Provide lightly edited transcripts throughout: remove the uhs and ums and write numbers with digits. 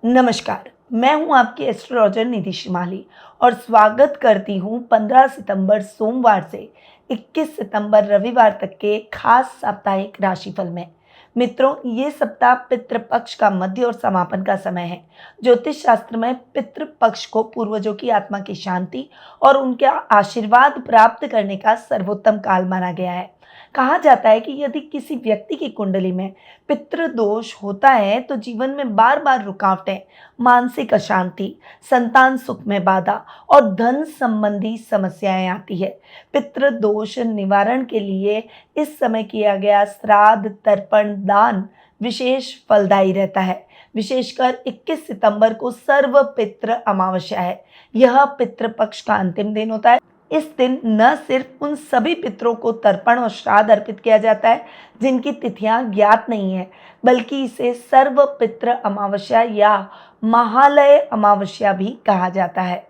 नमस्कार, मैं हूं आपकी एस्ट्रोलॉजर निधि शिमाली और स्वागत करती हूं 15 सितंबर सोमवार से 21 सितंबर रविवार तक के खास साप्ताहिक राशिफल में। मित्रों, ये सप्ताह पितृपक्ष का मध्य और समापन का समय है। ज्योतिष शास्त्र में पितृपक्ष को पूर्वजों की आत्मा की शांति और उनके आशीर्वाद प्राप्त करने का सर्वोत्तम काल माना गया है। कहा जाता है कि यदि किसी व्यक्ति की कुंडली में पितृदोष होता है तो जीवन में बार बार रुकावटें, मानसिक अशांति, संतान सुख में बाधा और धन संबंधी समस्याएं आती है। पितृदोष निवारण के लिए इस समय किया गया श्राद्ध, तर्पण, दान विशेष फलदायी रहता है। विशेषकर 21 सितंबर को सर्व पितृ अमावस्या है। यह पितृपक्ष का अंतिम दिन होता है। इस दिन न सिर्फ उन सभी पितरों को तर्पण और श्राद्ध अर्पित किया जाता है जिनकी तिथियां ज्ञात नहीं है, बल्कि इसे सर्व पितृ अमावस्या या महालय अमावस्या भी कहा जाता है।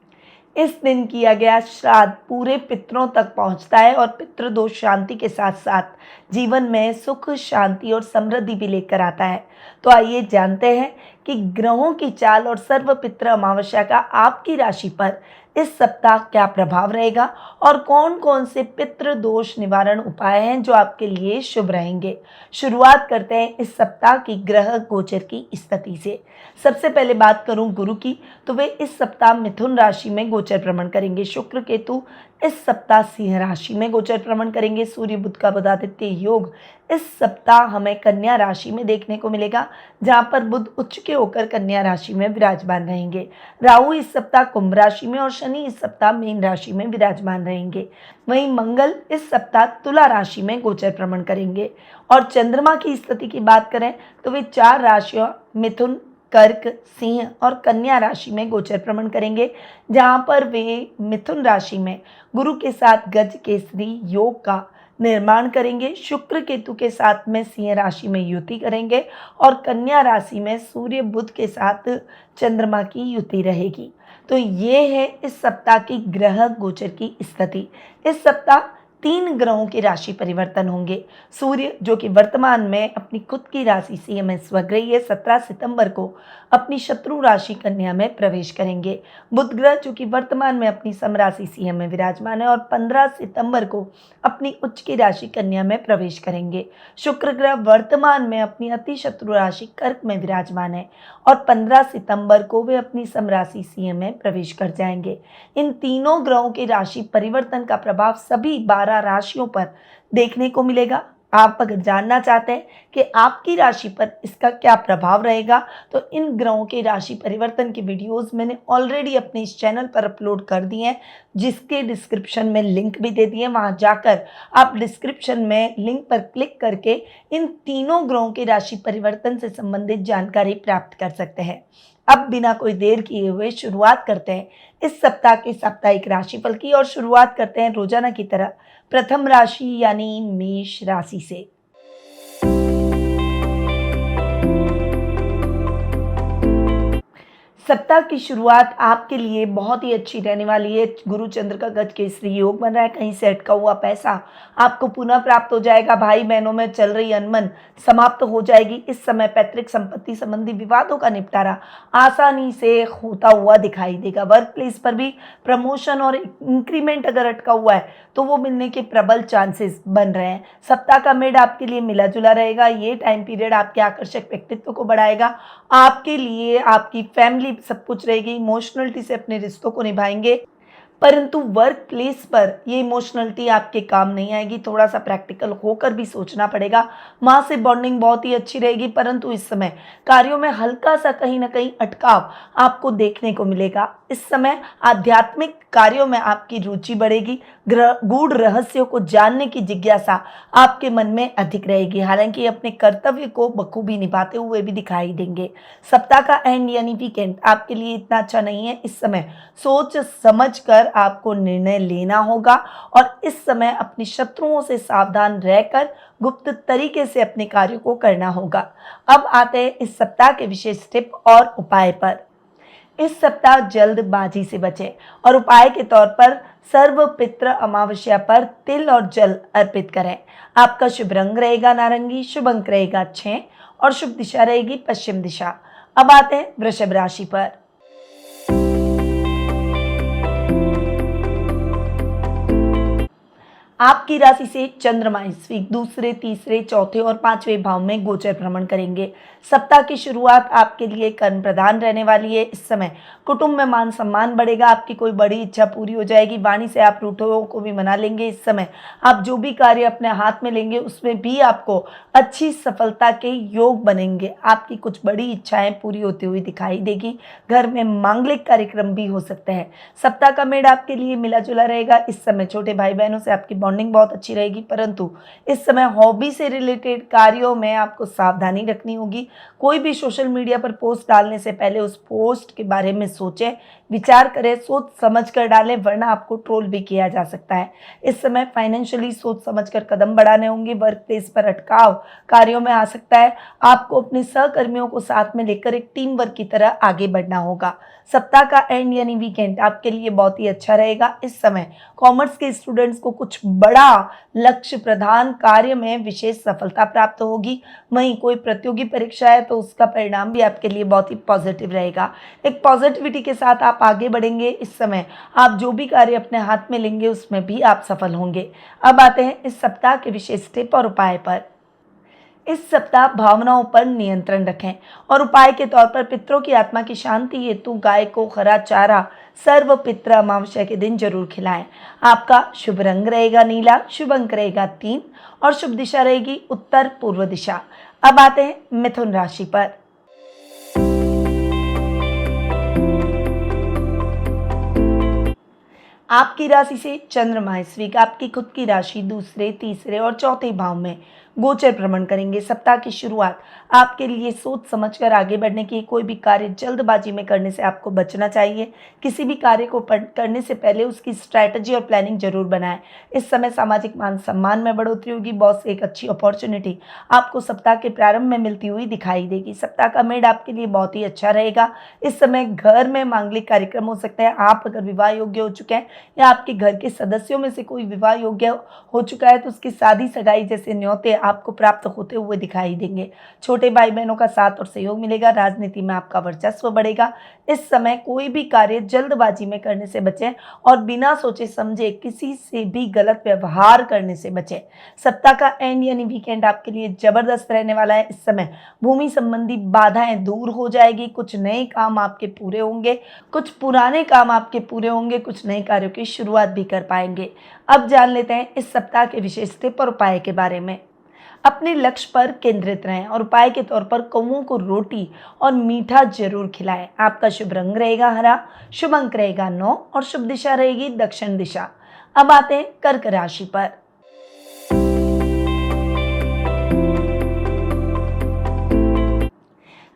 इस दिन किया गया श्राद्ध पूरे पितरों तक पहुंचता है और पितृदोष शांति के साथ साथ जीवन में सुख, शांति और समृद्धि भी लेकर आता है। तो आइए जानते हैं कि ग्रहों की चाल और सर्व पितृ अमावस्या का आपकी राशि पर इस सप्ताह क्या प्रभाव रहेगा और कौन कौन से पितृ दोष निवारण उपाय हैं जो आपके लिए शुभ रहेंगे। शुरुआत करते हैं इस सप्ताह की ग्रह गोचर की स्थिति से। सबसे पहले बात करूं गुरु की, तो वे इस सप्ताह मिथुन राशि में गोचर भ्रमण करेंगे। शुक्र केतु इस सप्ताह सिंह राशि में गोचर भ्रमण करेंगे। सूर्य बुध का बुधादित्य योग इस सप्ताह हमें कन्या राशि में देखने को मिलेगा, जहां पर बुध उच्च के होकर कन्या राशि में विराजमान रहेंगे। राहु इस सप्ताह कुंभ राशि में और शनि इस सप्ताह मीन राशि में विराजमान रहेंगे। वहीं मंगल इस सप्ताह तुला राशि में गोचर भ्रमण करेंगे। और चंद्रमा की स्थिति की बात करें तो वे 4 राशियों मिथुन, कर्क, सिंह और कन्या राशि में गोचर भ्रमण करेंगे, जहां पर वे मिथुन राशि में गुरु के साथ गज केसरी योग का निर्माण करेंगे। शुक्र केतु के साथ में सिंह राशि में युति करेंगे और कन्या राशि में सूर्य बुध के साथ चंद्रमा की युति रहेगी। तो ये है इस सप्ताह की ग्रह गोचर की स्थिति। इस सप्ताह 3 ग्रहों के राशि परिवर्तन होंगे। सूर्य जो कि वर्तमान में अपनी खुद की राशि सिंह में स्वग्रही है, 17 सितंबर को अपनी शत्रु राशि कन्या में प्रवेश करेंगे। बुध ग्रह जो कि वर्तमान में अपनी सम राशि सिंह में विराजमान है और 15 सितंबर को अपनी उच्च की राशि कन्या में प्रवेश करेंगे। शुक्र ग्रह वर्तमान में अपनी अति शत्रु राशि कर्क में विराजमान है और 15 सितंबर को वे अपनी सम राशि सिंह में प्रवेश कर जाएंगे। इन तीनों ग्रहों के राशि परिवर्तन का प्रभाव सभी 12 राशियों पर देखने को मिलेगा। आप अगर जानना चाहते हैं कि आपकी राशि पर इसका क्या प्रभाव रहेगा, तो इन ग्रहों के राशि परिवर्तन की वीडियोस मैंने ऑलरेडी अपने इस चैनल पर अपलोड कर दी हैं, जिसके डिस्क्रिप्शन में लिंक भी दे दिए। वहां जाकर आप डिस्क्रिप्शन में लिंक पर क्लिक करके इन तीनों ग्रहों के राशि परिवर्तन से संबंधित जानकारी प्राप्त कर सकते हैं। अब बिना कोई देर किए हुए शुरुआत करते हैं इस सप्ताह के साप्ताहिक राशिफल की और शुरुआत करते हैं रोजाना की तरह प्रथम राशि यानी मेष राशि से। सप्ताह की शुरुआत आपके लिए बहुत ही अच्छी रहने वाली है। गुरु चंद्र का गज केसरी योग बन रहा है। कहीं से अटका हुआ पैसा आपको पुनः प्राप्त हो जाएगा। भाई बहनों में चल रही अनबन समाप्त हो जाएगी। इस समय पैतृक संपत्ति संबंधी विवादों का निपटारा आसानी से होता हुआ दिखाई देगा। वर्क प्लेस पर भी प्रमोशन और इंक्रीमेंट अगर अटका हुआ है तो वो मिलने के प्रबल चांसेस बन रहे हैं। सप्ताह का मिड आपके लिए मिला जुला रहेगा। ये टाइम पीरियड आपके आकर्षक व्यक्तित्व को बढ़ाएगा। आपके लिए आपकी फैमिली सब कुछ रहेगी। इमोशनलिटी से अपने रिश्तों को निभाएंगे, परंतु वर्क प्लेस पर ये इमोशनलिटी आपके काम नहीं आएगी। थोड़ा सा प्रैक्टिकल होकर भी सोचना पड़ेगा। माँ से बॉन्डिंग बहुत ही अच्छी रहेगी, परंतु इस समय कार्यों में हल्का सा कहीं ना कहीं अटकाव आपको देखने को मिलेगा। इस समय आध्यात्मिक कार्यों में आपकी रुचि बढ़ेगी। गूढ़ रहस्यों को जानने की जिज्ञासा आपके मन में अधिक रहेगी। हालांकि अपने कर्तव्य को बखूबी निभाते हुए भी दिखाई देंगे। सप्ताह का एंड यानी वीकेंड आपके लिए इतना अच्छा नहीं है। इस समय सोच समझकर आपको निर्णय लेना होगा और इस समय अपने शत्रुओं से सावधान रहकर गुप्त तरीके से अपने कार्यों को करना होगा। अब आते हैं इस सप्ताह के विशेष टिप और उपाय पर। इस सप्ताह जल्दबाजी से बचें और उपाय के तौर पर सर्व पितृ अमावस्या पर तिल और जल अर्पित करें। आपका शुभ रंग रहेगा नारंगी, शुभ अंक रहेगा 6 और शुभ दिशा रहेगी पश्चिम दिशा। अब आते हैं वृषभ राशि पर। आपकी राशि से चंद्रमा इस वीक दूसरे, तीसरे, चौथे और पांचवें भाव में गोचर भ्रमण करेंगे। सप्ताह की शुरुआत आपके लिए कर्म प्रधान रहने वाली है। इस समय कुटुंब में मान सम्मान बढ़ेगा, आपकी कोई बड़ी इच्छा पूरी हो जाएगी। वाणी से आप रूठों को भी मना लेंगे। इस समय आप जो भी कार्य अपने हाथ में लेंगे उसमें भी आपको अच्छी सफलता के योग बनेंगे। आपकी कुछ बड़ी इच्छाएं पूरी होती हुई दिखाई देगी। घर में मांगलिक कार्यक्रम भी हो सकते हैं। सप्ताह का मेड़ आपके लिए मिला जुला रहेगा। इस समय छोटे भाई बहनों से आपकी बॉन्डिंग बहुत अच्छी रहेगी, परंतु इस समय हॉबी से रिलेटेड कार्यों में आपको सावधानी रखनी होगी। कोई भी सोशल मीडिया पर पोस्ट डालने से पहले उस पोस्ट के बारे में सोचें, विचार करें, सोच समझ कर डालें, वरना आपको ट्रोल भी किया जा सकता है। इस समय फाइनेंशियली सोच समझकर कदम बढ़ाने होंगे। वर्क प्लेस पर अटकाव कार्यों में आ सकता है। आपको अपने सहकर्मियों को साथ में लेकर एक टीम वर्क की तरह आगे बढ़ना होगा। सप्ताह का एंड यानी वीकेंड आपके लिए बहुत ही अच्छा रहेगा। इस समय कॉमर्स के स्टूडेंट्स को कुछ बड़ा लक्ष्य प्रधान कार्य में विशेष सफलता प्राप्त होगी। वहीं कोई प्रतियोगी परीक्षा है तो उसका परिणाम भी आपके लिए बहुत ही पॉजिटिव रहेगा। एक पॉजिटिविटी के साथ आप आगे बढ़ेंगे। इस समय आप जो भी कार्य अपने हाथ में लेंगे उसमें भी आप सफल होंगे। अब आते हैं इस सप्ताह के विशेष टिप और उपाय पर। इस सप्ताह भावनाओं पर नियंत्रण रखें और उपाय के तौर पर पितरों की आत्मा की शांति हेतु गाय को हरा चारा सर्व पितृ अमावस्या के दिन जरूर खिलाएं। आपका शुभ रंग रहेगा नीला, शुभ अंक रहेगा 3 और शुभ दिशा रहेगी उत्तर पूर्व दिशा। अब आते हैं मिथुन राशि पर। आपकी राशि से चंद्रमा इस वीक आपकी खुद की राशि दूसरे, तीसरे और चौथे भाव में गोचर भ्रमण करेंगे। सप्ताह की शुरुआत आपके लिए सोच समझकर आगे बढ़ने की। कोई भी कार्य जल्दबाजी में करने से आपको बचना चाहिए। किसी भी कार्य को करने से पहले उसकी स्ट्रैटेजी और प्लानिंग जरूर बनाएं। इस समय सामाजिक मान सम्मान में बढ़ोतरी होगी। बॉस से एक अच्छी अपॉर्चुनिटी आपको सप्ताह के प्रारंभ में मिलती हुई दिखाई देगी। सप्ताह का मेड आपके लिए बहुत ही अच्छा रहेगा। इस समय घर में मांगलिक कार्यक्रम हो सकते हैं। आप अगर विवाह योग्य हो चुके हैं या आपके घर के सदस्यों में से कोई विवाह योग्य हो चुका है तो उसकी शादी सगाई जैसे न्योते आपको प्राप्त होते हुए दिखाई देंगे। छोटे भाई बहनों का साथ और सहयोग मिलेगा। राजनीति में आपका वर्चस्व बढ़ेगा। इस समय कोई भी कार्य जल्दबाजी में करने से बचें और बिना सोचे समझे किसी से भी गलत व्यवहार करने से बचें। सप्ताह का एंड यानी वीकेंड आपके लिए जबरदस्त रहने वाला है। इस समय भूमि संबंधी बाधाएं दूर हो जाएगी। कुछ नए काम आपके पूरे होंगे, कुछ पुराने काम आपके पूरे होंगे, कुछ नए कार्यों की शुरुआत भी कर पाएंगे। अब जान लेते हैं इस सप्ताह के विशेष टिप और उपाय के बारे में। अपने लक्ष्य पर केंद्रित रहें और उपाय के तौर पर कौओं को रोटी और मीठा जरूर खिलाएं। आपका शुभ रंग रहेगा हरा, शुभ अंक रहेगा 9 और शुभ दिशा रहेगी दक्षिण दिशा। अब आते हैं कर्क राशि पर।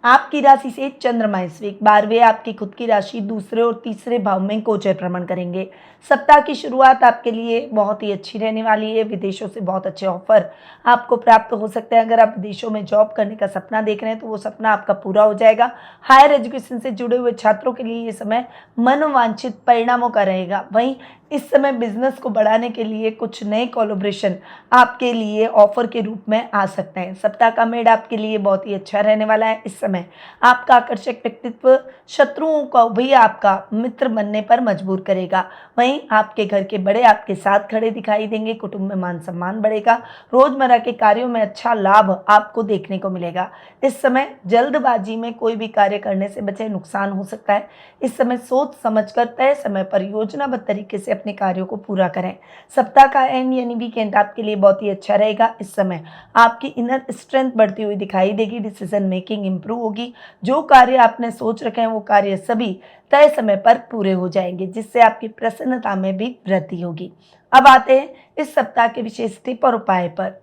आपकी राशि से चंद्रमा इस वीक 12वें आपकी खुद की राशि दूसरे और तीसरे भाव में गोचर भ्रमण करेंगे। सप्ताह की शुरुआत आपके लिए बहुत ही अच्छी रहने वाली है। विदेशों से बहुत अच्छे ऑफर आपको प्राप्त हो सकते हैं। अगर आप विदेशों में जॉब करने का सपना देख रहे हैं तो वो सपना आपका पूरा हो जाएगा। हायर एजुकेशन से जुड़े हुए छात्रों के लिए ये समय मनोवांछित परिणामों का रहेगा। वहीं इस समय बिजनेस को बढ़ाने के लिए कुछ नए कोलैबोरेशन आपके लिए ऑफर के रूप में आ सकते हैं। सप्ताह का मेड आपके लिए बहुत ही अच्छा रहने वाला है। इस समय आपका आकर्षक व्यक्तित्व शत्रुओं को भी आपका मित्र बनने पर मजबूर करेगा। वहीं आपके घर के बड़े आपके साथ खड़े दिखाई देंगे। कुटुंब में मान सम्मान बढ़ेगा। रोजमर्रा के कार्यों में अच्छा लाभ आपको देखने को मिलेगा। इस समय जल्दबाजी में कोई भी कार्य करने से बचे, नुकसान हो सकता है। इस समय सोच समझकर तय समय पर योजनाबद्ध तरीके से अपने कार्यों को पूरा करें। सप्ताह का एंड यानी वीकेंड आपके लिए बहुत ही अच्छा रहेगा। इस समय आपकी इनर स्ट्रेंथ बढ़ती हुई दिखाई देगी। डिसीजन मेकिंग इंप्रूव होगी। जो कार्य आपने सोच रखे हैं वो कार्य सभी तय समय पर पूरे हो जाएंगे, जिससे आपकी प्रसन्नता में भी वृद्धि होगी। अब आते हैं इस सप्ताह के विशेष टिप और उपाय पर।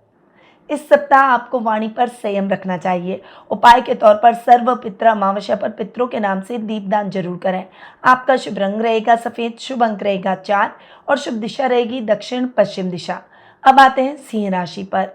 इस सप्ताह आपको वाणी पर संयम रखना चाहिए। उपाय के तौर पर सर्व पितृ अमावस्या पर पितरों के नाम से दीपदान जरूर करें। आपका शुभ रंग रहेगा सफेद, शुभ अंक रहेगा 4 और शुभ दिशा रहेगी दक्षिण पश्चिम दिशा। अब आते हैं सिंह राशि पर।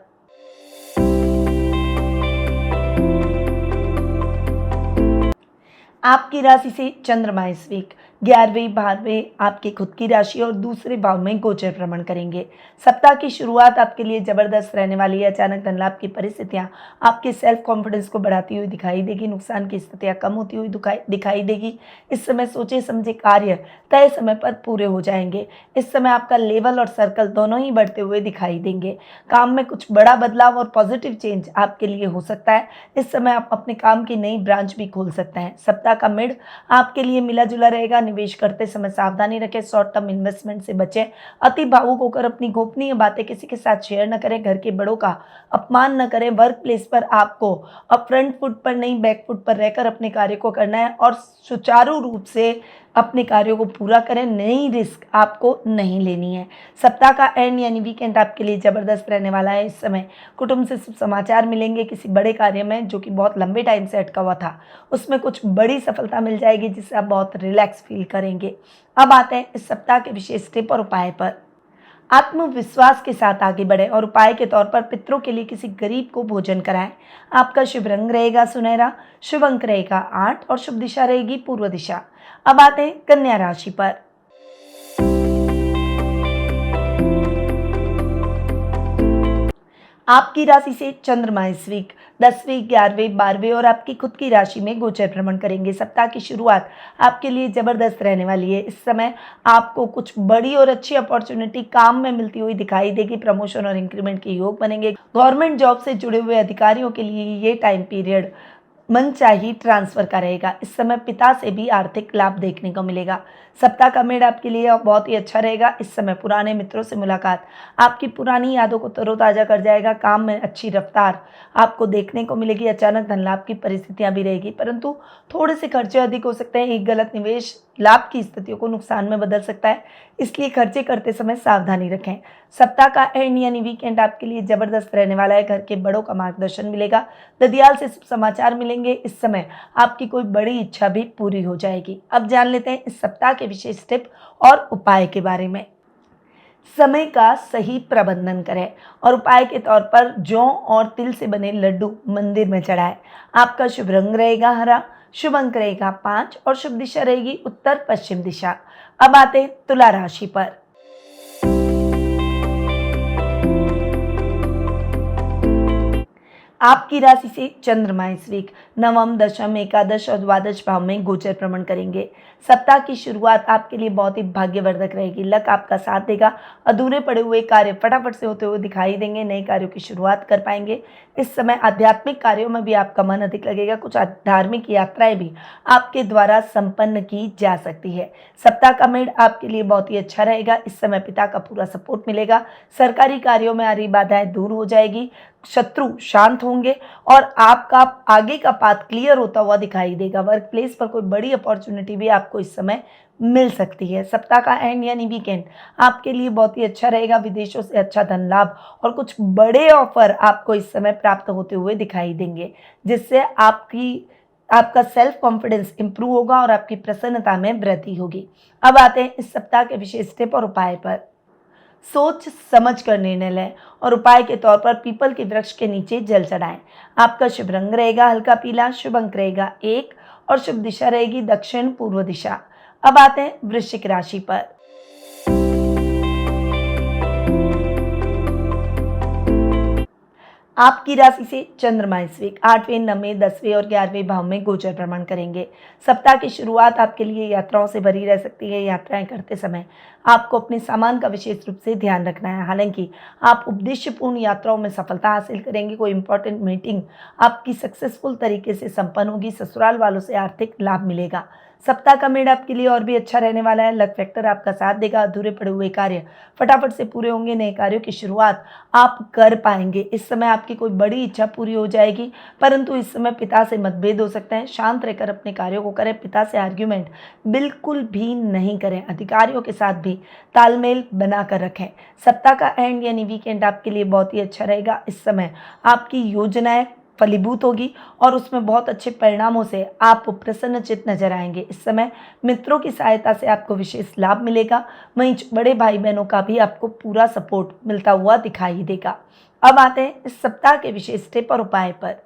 आपकी राशि से चंद्रमा इस वीक 11वें भाव में आपकी खुद की राशि और दूसरे भाव में गोचर भ्रमण करेंगे। सप्ताह की शुरुआत आपके लिए जबरदस्त रहने वाली है। अचानक धन लाभ की परिस्थितियां आपके सेल्फ कॉन्फिडेंस को बढ़ाती हुई दिखाई देगी। नुकसान की स्थितियां कम होती हुई दिखाई देगी। इस समय सोचे समझे कार्य तय समय पर पूरे हो जाएंगे। इस समय आपका लेवल और सर्कल दोनों ही बढ़ते हुए दिखाई देंगे। काम में कुछ बड़ा बदलाव और पॉजिटिव चेंज आपके लिए हो सकता है। इस समय आप अपने काम की नई ब्रांच भी खोल सकते हैं। सप्ताह का मिड आपके लिए मिला जुला रहेगा। निवेश करते समय सावधानी रखें। शॉर्ट टर्म इन्वेस्टमेंट से बचें। अति भावुक होकर अपनी गोपनीय बातें किसी के साथ शेयर न करें। घर के बड़ों का अपमान न करें। वर्क प्लेस पर आपको अब फ्रंट फुट पर नहीं बैक फुट पर रहकर अपने कार्य को करना है और सुचारू रूप से अपने कार्यों को पूरा करें। नई रिस्क आपको नहीं लेनी है। सप्ताह का एंड यानी वीकेंड आपके लिए जबरदस्त रहने वाला है। इस समय कुटुंब से शुभ समाचार मिलेंगे। किसी बड़े कार्य में जो कि बहुत लंबे टाइम से अटका हुआ था उसमें कुछ बड़ी सफलता मिल जाएगी जिससे आप बहुत रिलैक्स फील करेंगे। अब आते हैं इस सप्ताह के विशेष टिप और उपाय पर। आत्मविश्वास के साथ आगे बढ़े और उपाय के तौर पर पितरों के लिए किसी गरीब को भोजन कराएं। आपका शुभ रंग रहेगा सुनहरा, शुभ अंक रहेगा 8 और शुभ दिशा रहेगी पूर्व दिशा। अब आते हैं कन्या राशि पर। आपकी राशि से चंद्रमा इस वीक 10वें 11वें 12वें और आपकी खुद की राशि में गोचर भ्रमण करेंगे। सप्ताह की शुरुआत आपके लिए जबरदस्त रहने वाली है। इस समय आपको कुछ बड़ी और अच्छी अपॉर्चुनिटी काम में मिलती हुई दिखाई देगी। प्रमोशन और इंक्रीमेंट के योग बनेंगे। गवर्नमेंट जॉब से जुड़े हुए अधिकारियों के लिए ये टाइम पीरियड मनचाही ट्रांसफर का रहेगा। इस समय पिता से भी आर्थिक लाभ देखने को मिलेगा। सप्ताह का मिड आपके लिए बहुत ही अच्छा रहेगा। इस समय पुराने मित्रों से मुलाकात आपकी पुरानी यादों को तरोताजा कर जाएगा। काम में अच्छी रफ्तार आपको देखने को मिलेगी। अचानक धन लाभ की परिस्थितियां भी रहेगी परंतु थोड़े से खर्चे अधिक हो सकते हैं। एक गलत निवेश लाभ की स्थितियों को नुकसान में बदल सकता है, इसलिए खर्चे करते समय सावधानी रखें। सप्ताह का एंड यानी वीकेंड आपके लिए जबरदस्त रहने वाला है। घर के बड़ों का मार्गदर्शन मिलेगा। ददियाल से शुभ समाचार मिलेंगे। इस समय आपकी कोई बड़ी इच्छा भी पूरी हो जाएगी। अब जान लेते हैं इस सप्ताह के विशेष टिप और उपाय के बारे में। समय का सही प्रबंधन करें और उपाय के तौर पर जौ और तिल से बने लड्डू मंदिर में चढ़ाएं। आपका शुभ रंग रहेगा हरा, शुभ अंक रहेगा 5 और शुभ दिशा रहेगी उत्तर पश्चिम दिशा। अब आते हैं तुला राशि पर। आपकी राशि से चंद्रमा इस वीक नवम, दशम, एकादश और द्वादश भाव में गोचर भ्रमण करेंगे। सप्ताह की शुरुआत आपके लिए बहुत ही भाग्यवर्धक रहेगी। लक आपका साथ देगा। अधूरे पड़े हुए कार्य फटाफट से होते हुए दिखाई देंगे। नए कार्यों की शुरुआत कर पाएंगे। इस समय आध्यात्मिक कार्यों में भी आपका मन अधिक लगेगा। कुछ धार्मिक यात्राएं भी आपके द्वारा संपन्न की जा सकती है। सप्ताह का मिड आपके लिए बहुत ही अच्छा रहेगा। इस समय पिता का पूरा सपोर्ट मिलेगा। सरकारी कार्यों में आ रही बाधाएं दूर हो जाएगी। शत्रु शांत होंगे और आपका आगे का पाथ क्लियर होता हुआ दिखाई देगा। वर्क प्लेस पर कोई बड़ी अपॉर्चुनिटी भी आपको इस समय मिल सकती है। सप्ताह का एंड यानी वीकेंड आपके लिए बहुत ही अच्छा रहेगा। विदेशों से अच्छा धन लाभ और कुछ बड़े ऑफर आपको इस समय प्राप्त होते हुए दिखाई देंगे जिससे आपका सेल्फ कॉन्फिडेंस इंप्रूव होगा और आपकी प्रसन्नता में वृद्धि होगी। अब आते हैं इस सप्ताह के विशेष टिप और उपाय पर। सोच समझ कर निर्णय लें और उपाय के तौर पर पीपल के वृक्ष के नीचे जल चढ़ाएं। आपका शुभ रंग रहेगा हल्का पीला, शुभ अंक रहेगा 1 और शुभ दिशा रहेगी दक्षिण पूर्व दिशा। अब आते हैं वृश्चिक राशि पर। आपकी राशि से चंद्रमा इस वीक 8वें, 9वें, 10वें और 11वें भाव में गोचर भ्रमण करेंगे। सप्ताह की शुरुआत आपके लिए यात्राओं से भरी रह सकती है। यात्राएं करते समय आपको अपने सामान का विशेष रूप से ध्यान रखना है। हालांकि आप उद्देश्यपूर्ण यात्राओं में सफलता हासिल करेंगे। कोई इंपॉर्टेंट मीटिंग आपकी सक्सेसफुल तरीके से संपन्न होगी। ससुराल वालों से आर्थिक लाभ मिलेगा। सप्ताह का मिड आपके लिए और भी अच्छा रहने वाला है। लक फैक्टर आपका साथ देगा। अधूरे पड़े हुए कार्य फटाफट से पूरे होंगे। नए कार्यों की शुरुआत आप कर पाएंगे। इस समय आपकी कोई बड़ी इच्छा पूरी हो जाएगी परंतु इस समय पिता से मतभेद हो सकते हैं। शांत रहकर अपने कार्यों को करें। पिता से आर्ग्यूमेंट बिल्कुल भी नहीं करें। अधिकारियों के साथ भी तालमेल बनाकर रखें। सप्ताह का एंड यानी वीकेंड आपके लिए बहुत ही अच्छा रहेगा। इस समय आपकी योजनाएं फलीभूत होगी और उसमें बहुत अच्छे परिणामों से आप प्रसन्नचित्त नजर आएंगे। इस समय मित्रों की सहायता से आपको विशेष लाभ मिलेगा। वहीं बड़े भाई बहनों का भी आपको पूरा सपोर्ट मिलता हुआ दिखाई देगा। अब आते हैं इस सप्ताह के विशेष टिप और उपाय पर।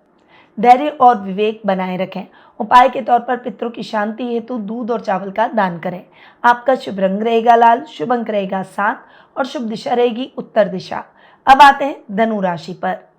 धैर्य और विवेक बनाए रखें। उपाय के तौर पर पितरों की शांति हेतु दूध और चावल का दान करें। आपका शुभ रंग रहेगा लाल, शुभ अंक रहेगा 7 और शुभ दिशा रहेगी उत्तर दिशा। अब आते हैं धनु राशि पर।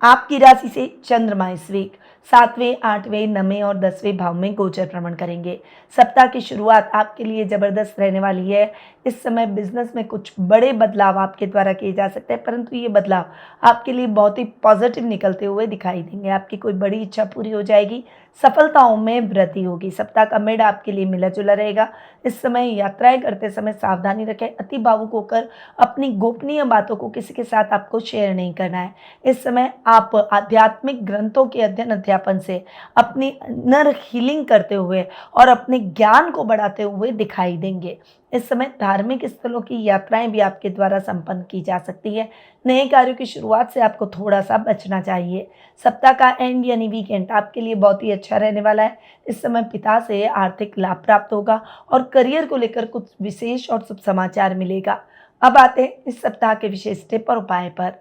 आपकी राशि से चंद्रमा इस वीक 7वें, 8वें, 9वें और 10वें भाव में गोचर भ्रमण करेंगे। सप्ताह की शुरुआत आपके लिए जबरदस्त रहने वाली है। इस समय बिजनेस में कुछ बड़े बदलाव आपके द्वारा किए जा सकते हैं, परंतु ये बदलाव आपके लिए बहुत ही पॉजिटिव निकलते हुए दिखाई देंगे। आपकी कोई बड़ी इच्छा पूरी हो जाएगी, सफलताओं में वृद्धि होगी। सप्ताह का मिड आपके लिए मिला जुला रहेगा। इस समय यात्राएं करते समय सावधानी रखें। अति भावुक होकर अपनी गोपनीय बातों को किसी के साथ आपको शेयर नहीं करना है। इस समय आप आध्यात्मिक ग्रंथों के अध्ययन अध्यापन से अपनी इनर हीलिंग करते हुए और अपने ज्ञान को बढ़ाते हुए दिखाई देंगे। इस समय धार्मिक स्थलों की यात्राएं भी आपके द्वारा संपन्न की जा सकती है। नए कार्यों की शुरुआत से आपको थोड़ा सा बचना चाहिए। सप्ताह का एंड यानी वीकेंड आपके लिए बहुत ही अच्छा रहने वाला है। इस समय पिता से आर्थिक लाभ प्राप्त होगा और करियर को लेकर कुछ विशेष और शुभ समाचार मिलेगा। अब आते हैं इस सप्ताह के विशेष टिप और उपाय पर।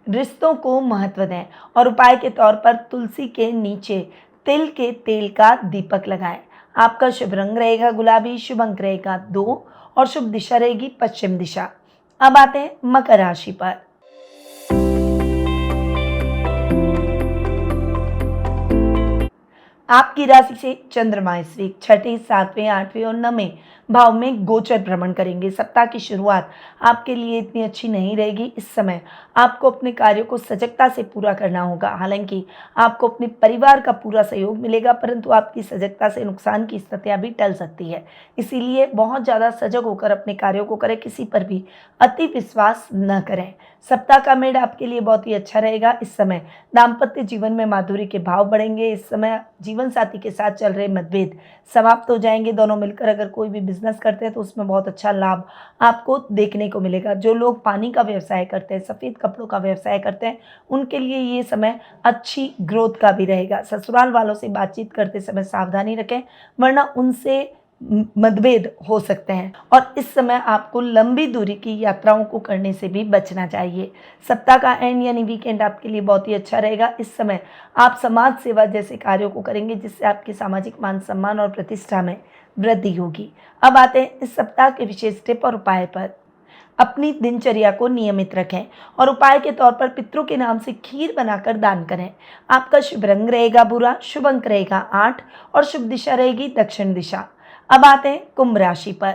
रिश्तों को महत्व दें और उपाय के तौर पर तुलसी के नीचे तिल के तेल का दीपक लगाएं। आपका शुभ रंग रहेगा गुलाबी, शुभ अंक रहेगा 2 और शुभ दिशा रहेगी पश्चिम दिशा। अब आते हैं मकर राशि पर। आपकी राशि से चंद्रमा इस वीक 6ठे, 7वें, 8वें और 9वें भाव में गोचर भ्रमण करेंगे। सप्ताह की शुरुआत आपके लिए इतनी अच्छी नहीं रहेगी। इस समय आपको अपने कार्यों को सजगता से पूरा करना होगा। हालांकि आपको अपने परिवार का पूरा सहयोग मिलेगा, परंतु आपकी सजगता से नुकसान की स्थितियां भी टल सकती है। इसीलिए बहुत ज़्यादा सजग होकर अपने कार्यों को करें, किसी पर भी अति विश्वास न करें। सप्ताह का मेड आपके लिए बहुत ही अच्छा रहेगा। इस समय दाम्पत्य जीवन में माधुर्य के भाव बढ़ेंगे। इस समय जीवन साथी के साथ चल रहे मतभेद समाप्त हो जाएंगे। दोनों मिलकर अगर कोई भी बिजनेस करते हैं तो उसमें बहुत अच्छा लाभ आपको देखने को मिलेगा। जो लोग पानी का व्यवसाय करते हैं, सफ़ेद कपड़ों का व्यवसाय करते हैं, उनके लिए ये समय अच्छी ग्रोथ का भी रहेगा। ससुराल वालों से बातचीत करते समय सावधानी रखें, वरना उनसे मतभेद हो सकते हैं। और इस समय आपको लंबी दूरी की यात्राओं को करने से भी बचना चाहिए। सप्ताह का एंड यानी वीकेंड आपके लिए बहुत ही अच्छा रहेगा। इस समय आप समाज सेवा जैसे कार्यों को करेंगे, जिससे आपके सामाजिक मान सम्मान और प्रतिष्ठा में वृद्धि होगी। अब आते हैं इस सप्ताह के विशेष टिप और उपाय पर। अपनी दिनचर्या को नियमित रखें और उपाय के तौर पर पितरों के नाम से खीर बनाकर दान करें। आपका शुभ रंग रहेगा भूरा, शुभ अंक रहेगा 8 और शुभ दिशा रहेगी दक्षिण दिशा। अब आते हैं कुंभ राशि पर।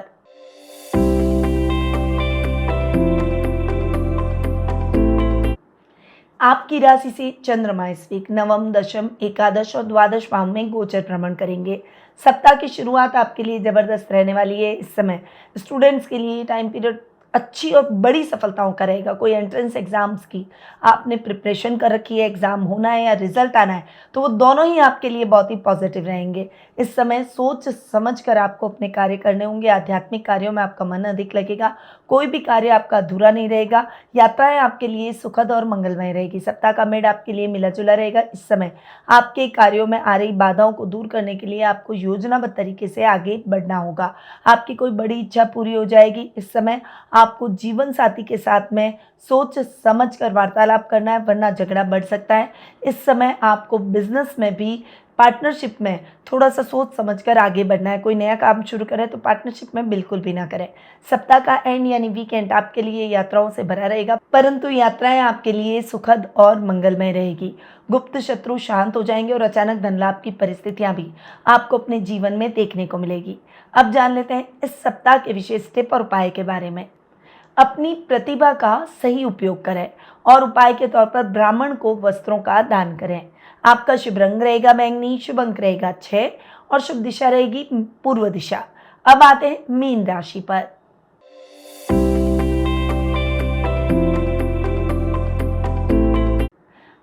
आपकी राशि से चंद्रमा इस वीक 9, 10, एकादश और द्वादश भाव में गोचर भ्रमण करेंगे। सप्ताह की शुरुआत आपके लिए जबरदस्त रहने वाली है। इस समय स्टूडेंट्स के लिए टाइम पीरियड अच्छी और बड़ी सफलताओं का रहेगा। कोई एंट्रेंस एग्जाम्स की आपने प्रिपरेशन कर रखी है, एग्जाम होना है या रिजल्ट आना है, तो वो दोनों ही आपके लिए बहुत ही पॉजिटिव रहेंगे। इस समय सोच समझ कर आपको अपने कार्य करने होंगे। आध्यात्मिक कार्यों में आपका मन अधिक लगेगा। कोई भी कार्य आपका अधूरा नहीं रहेगा। यात्राएं आपके लिए सुखद और मंगलमय रहेगी। सप्ताह का मेड आपके लिए मिला जुला रहेगा। इस समय आपके कार्यों में आ रही बाधाओं को दूर करने के लिए आपको योजनाबद्ध तरीके से आगे बढ़ना होगा। आपकी कोई बड़ी इच्छा पूरी हो जाएगी। इस समय आपको जीवन साथी के साथ में सोच समझ कर वार्तालाप करना है, वरना झगड़ा बढ़ सकता है। इस समय आपको बिजनेस में भी पार्टनरशिप में थोड़ा सा सोच समझकर आगे बढ़ना है। कोई नया काम शुरू करें तो पार्टनरशिप में बिल्कुल भी ना करें। सप्ताह का एंड यानी वीकेंड आपके लिए यात्राओं से भरा रहेगा, परंतु यात्राएं आपके लिए सुखद और मंगलमय रहेगी। गुप्त शत्रु शांत हो जाएंगे और अचानक धन लाभ की परिस्थितियां भी आपको अपने जीवन में देखने को मिलेगी। अब जान लेते हैं इस सप्ताह के विशेष टिप और उपाय के बारे में। अपनी प्रतिभा का सही उपयोग करें और उपाय के तौर पर ब्राह्मण को वस्त्रों का दान करें। आपका शुभ रंग रहेगा बैंगनी, शुभ अंक रहेगा 6 और शुभ दिशा रहेगी पूर्व दिशा। अब आते हैं मीन राशि पर।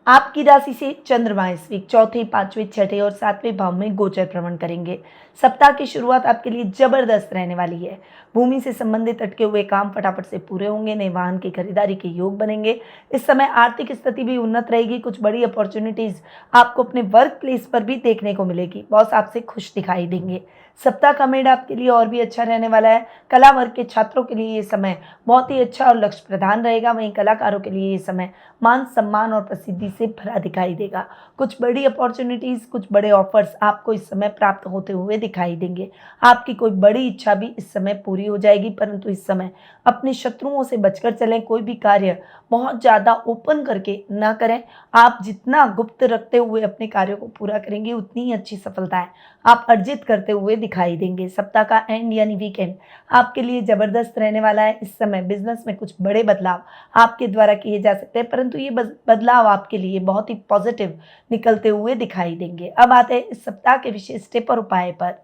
आपकी राशि से चंद्रमा इस वीक चौथे, पांचवें, छठे और सातवें भाव में गोचर भ्रमण करेंगे। सप्ताह की शुरुआत आपके लिए जबरदस्त रहने वाली है। भूमि से संबंधित अटके हुए काम फटाफट से पूरे होंगे। नए वाहन की खरीदारी के योग बनेंगे। इस समय आर्थिक स्थिति भी उन्नत रहेगी। कुछ बड़ी अपॉर्चुनिटीज आपको अपने वर्क प्लेस पर भी देखने को मिलेगी। बॉस आपसे खुश दिखाई देंगे। सप्ताह का मेड आपके लिए और भी अच्छा रहने वाला है। कला वर्ग के छात्रों के लिए ये समय बहुत ही अच्छा और लक्ष्य प्रधान रहेगा। वहीं कलाकारों के लिए ये समय मान सम्मान और प्रसिद्धि से भरा दिखाई देगा। कुछ बड़ी अपॉर्चुनिटीज, कुछ बड़े ऑफर्स आपको इस समय प्राप्त होते हुए दिखाई देंगे। आपकी कोई बड़ी इच्छा भी इस समय पूरी हो जाएगी, परंतु इस समय अपने शत्रुओं से बचकर चलें। कोई भी कार्य बहुत ज़्यादा ओपन करके ना करें। आप जितना गुप्त रखते हुए अपने कार्यों को पूरा करेंगे, उतनी ही अच्छी सफलताएं आप अर्जित करते हुए दिखाई देंगे। सप्ताह का एंड यानी वीकेंड आपके लिए जबरदस्त रहने वाला है। इस समय बिजनेस में कुछ बड़े बदलाव आपके द्वारा किए जा सकते हैं, परंतु ये बदलाव आपके लिए बहुत ही पॉजिटिव निकलते हुए दिखाई देंगे। अब आते हैं इस सप्ताह के विशेष टिप और उपाय पर।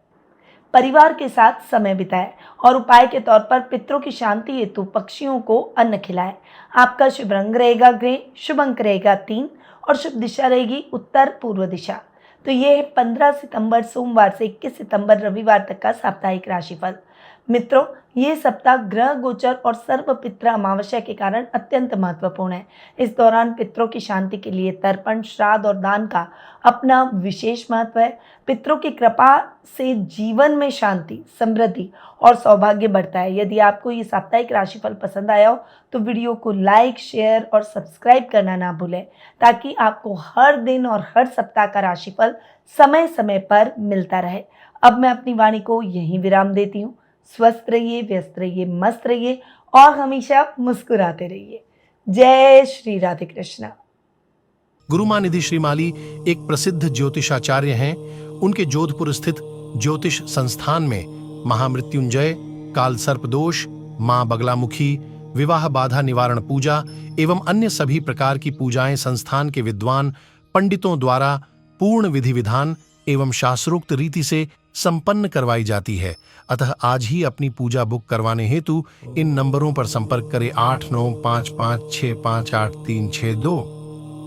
परिवार के साथ समय बिताएं और उपाय के तौर पर पितरों की शांति हेतु पक्षियों को अन्न खिलाएं। आपका शुभ रंग रहेगा ग्रे, शुभ अंक रहेगा 3 और शुभ दिशा रहेगी उत्तर पूर्व दिशा। तो ये है 15 सितंबर सोमवार से 21 सितंबर रविवार तक का साप्ताहिक राशिफल। मित्रों, ये सप्ताह ग्रह गोचर और सर्व पितृ अमावस्या के कारण अत्यंत महत्वपूर्ण है। इस दौरान पितरों की शांति के लिए तर्पण, श्राद्ध और दान का अपना विशेष महत्व है। पितरों की कृपा से जीवन में शांति, समृद्धि और सौभाग्य बढ़ता है। यदि आपको ये साप्ताहिक राशिफल पसंद आया हो तो वीडियो को लाइक, शेयर और सब्सक्राइब करना ना भूलें, ताकि आपको हर दिन और हर सप्ताह का राशिफल समय समय पर मिलता रहे। अब मैं अपनी वाणी को यहीं विराम देती हूँ। स्वस्थ रहिए, व्यस्त रहिए, मस्त रहिए और हमेशा मुस्कुराते रहिए। जय श्री राधे कृष्णा। गुरुमां निधि श्रीमाली एक प्रसिद्ध ज्योतिषाचार्य हैं। उनके जोधपुर स्थित ज्योतिष संस्थान में महामृत्युंजय, काल सर्प दोष, मां बगलामुखी, विवाह बाधा निवारण पूजा एवं अन्य सभी प्रकार की पूजाएं संस्थान के विद्वान पंडितों द्वारा पूर्ण विधि विधान एवं शास्त्रोक्त रीति से संपन्न करवाई जाती है। अतः आज ही अपनी पूजा बुक करवाने हेतु इन नंबरों पर संपर्क करें 8955658362।